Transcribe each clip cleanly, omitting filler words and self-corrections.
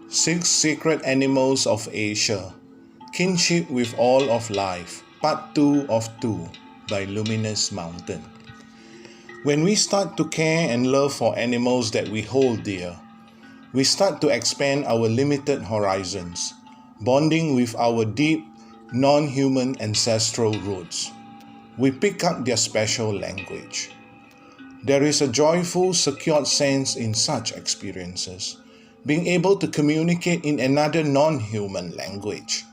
Six Sacred Animals of Asia, Kinship with All of Life, Part 2 of 2 by Luminous Mountain. When we start to care and love for animals that we hold dear, we start to expand our limited horizons, bonding with our deep, non-human ancestral roots. We pick up their special language. There is a joyful, secured sense in such experiences, being able to communicate in another non-human language.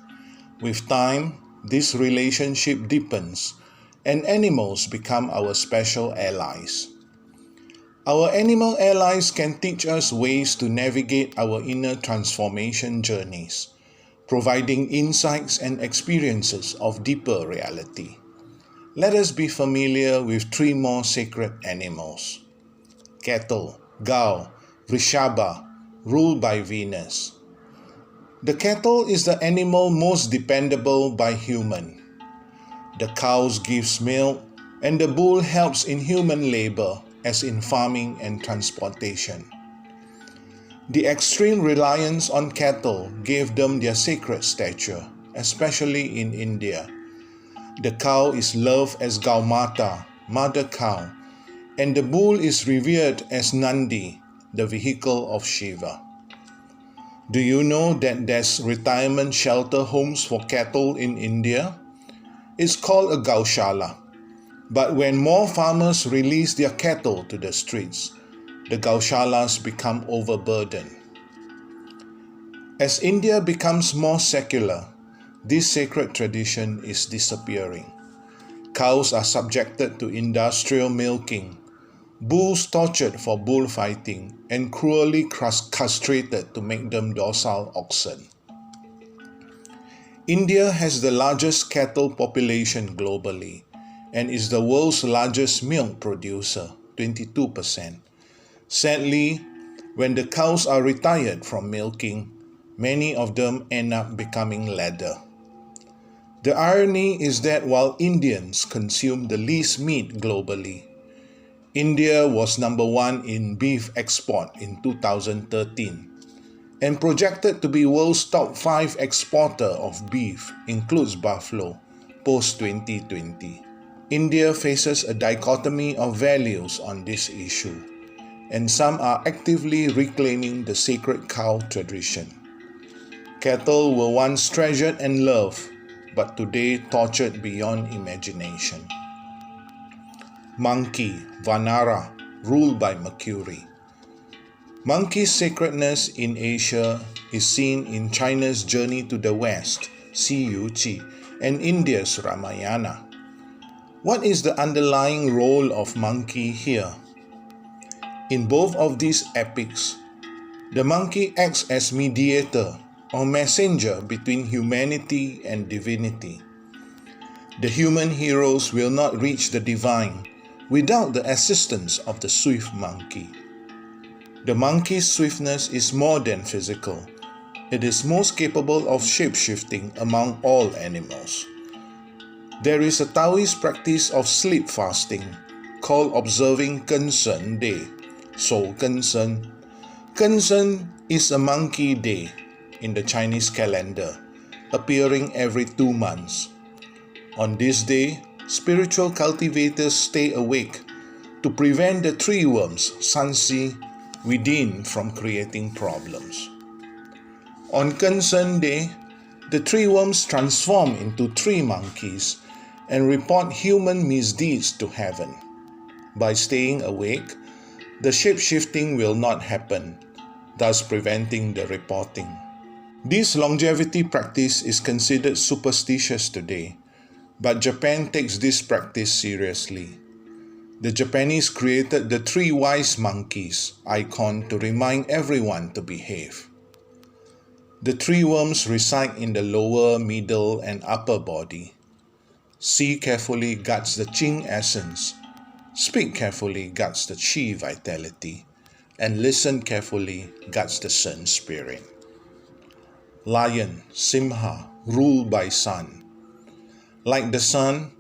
With time, this relationship deepens, and animals become our special allies. Our animal allies can teach us ways to navigate our inner transformation journeys, providing insights and experiences of deeper reality. Let us be familiar with three more sacred animals. Cattle, Gao, Vrishabha, ruled by Venus. The cattle is the animal most dependable by human. The cows gives milk, and the bull helps in human labor, as in farming and transportation. The extreme reliance on cattle gave them their sacred stature, especially in India. The cow is loved as Gaumata, mother cow, and the bull is revered as Nandi, the vehicle of Shiva. Do you know that there's retirement shelter homes for cattle in India? It's called a Gaushala. But when more farmers release their cattle to the streets, the Gaushalas become overburdened. As India becomes more secular, this sacred tradition is disappearing. Cows are subjected to industrial milking, bulls tortured for bullfighting, and cruelly castrated to make them docile oxen. India has the largest cattle population globally and is the world's largest milk producer, 22%. Sadly, when the cows are retired from milking, many of them end up becoming leather. The irony is that while Indians consume the least meat globally, India was number one in beef export in 2013 and projected to be world's top 5 exporter of beef, includes buffalo, post-2020. India faces a dichotomy of values on this issue, and some are actively reclaiming the sacred cow tradition. Cattle were once treasured and loved, but today tortured beyond imagination. Monkey, Vanara, ruled by Mercury. Monkey's sacredness in Asia is seen in China's Journey to the West, Qi, and India's Ramayana. What is the underlying role of monkey here? In both of these epics, the monkey acts as mediator or messenger between humanity and divinity. The human heroes will not reach the divine without the assistance of the swift monkey. The monkey's swiftness is more than physical. It is most capable of shape-shifting among all animals. There is a Taoist practice of sleep fasting called observing Kinship Day, so Kinship. Kinship is a monkey day in the Chinese calendar, appearing every 2 months. On this day, spiritual cultivators stay awake to prevent the tree worms, Sansi, within from creating problems. On Kinship Day, the tree worms transform into tree monkeys and report human misdeeds to heaven. By staying awake, the shape-shifting will not happen, thus preventing the reporting. This longevity practice is considered superstitious today, but Japan takes this practice seriously. The Japanese created the 3 wise monkeys icon to remind everyone to behave. The tree worms reside in the lower, middle, and upper body. See carefully guards the Qing essence, speak carefully guards the Qi vitality, and listen carefully guards the Sun spirit. Lion, Simha, ruled by Sun. Like the sun,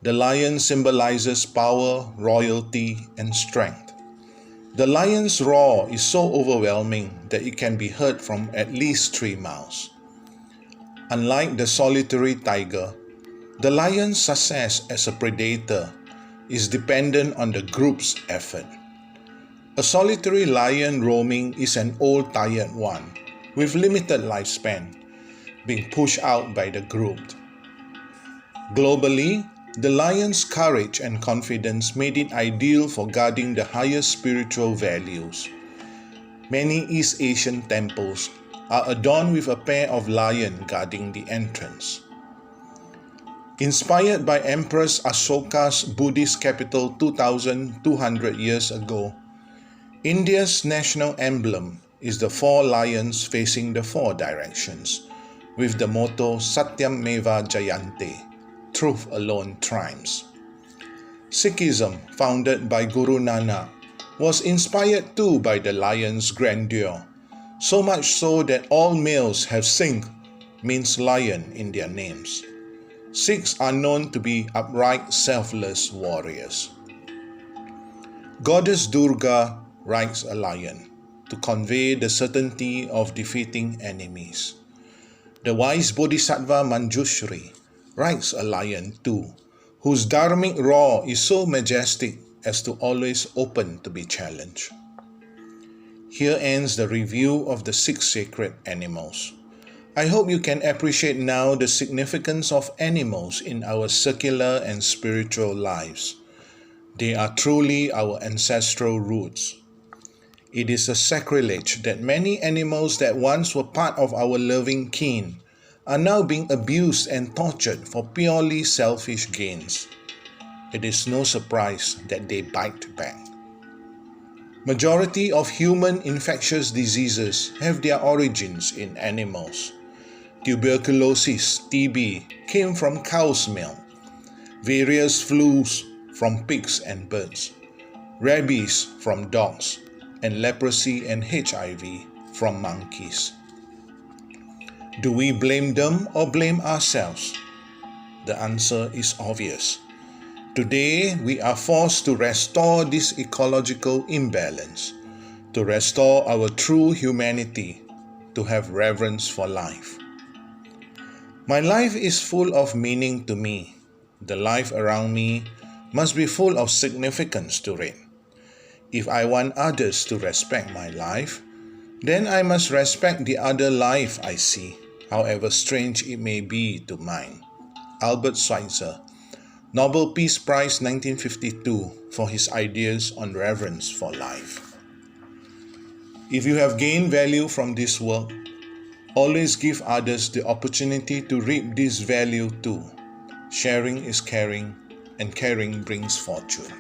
the lion symbolizes power, royalty, and strength. The lion's roar is so overwhelming that it can be heard from at least 3 miles. Unlike the solitary tiger, the lion's success as a predator is dependent on the group's effort. A solitary lion roaming is an old tired one with limited lifespan, being pushed out by the group. Globally, the lion's courage and confidence made it ideal for guarding the highest spiritual values. Many East Asian temples are adorned with a pair of lions guarding the entrance. Inspired by Empress Ashoka's Buddhist capital 2,200 years ago, India's national emblem is the 4 lions facing the 4 directions, with the motto Satyam Meva Jayante, truth alone triumphs. Sikhism, founded by Guru Nanak, was inspired too by the lion's grandeur, so much so that all males have Singh, means lion, in their names. Sikhs are known to be upright, selfless warriors. Goddess Durga rides a lion to convey the certainty of defeating enemies. The wise Bodhisattva Manjushri rides a lion too, whose dharmic roar is so majestic as to always open to be challenged. Here ends the review of the 6 sacred animals. I hope you can appreciate now the significance of animals in our secular and spiritual lives. They are truly our ancestral roots. It is a sacrilege that many animals that once were part of our loving kin are now being abused and tortured for purely selfish gains. It is no surprise that they bite back. Majority of human infectious diseases have their origins in animals. Tuberculosis, TB, came from cow's milk. Various flus from pigs and birds. Rabies from dogs, and leprosy and HIV from monkeys. Do we blame them or blame ourselves? The answer is obvious. Today, we are forced to restore this ecological imbalance, to restore our true humanity, to have reverence for life. My life is full of meaning to me. The life around me must be full of significance to it. If I want others to respect my life, then I must respect the other life I see, however strange it may be to mine. Albert Schweitzer, Nobel Peace Prize 1952, for his ideas on reverence for life. If you have gained value from this work, always give others the opportunity to reap this value too. Sharing is caring, and caring brings fortune.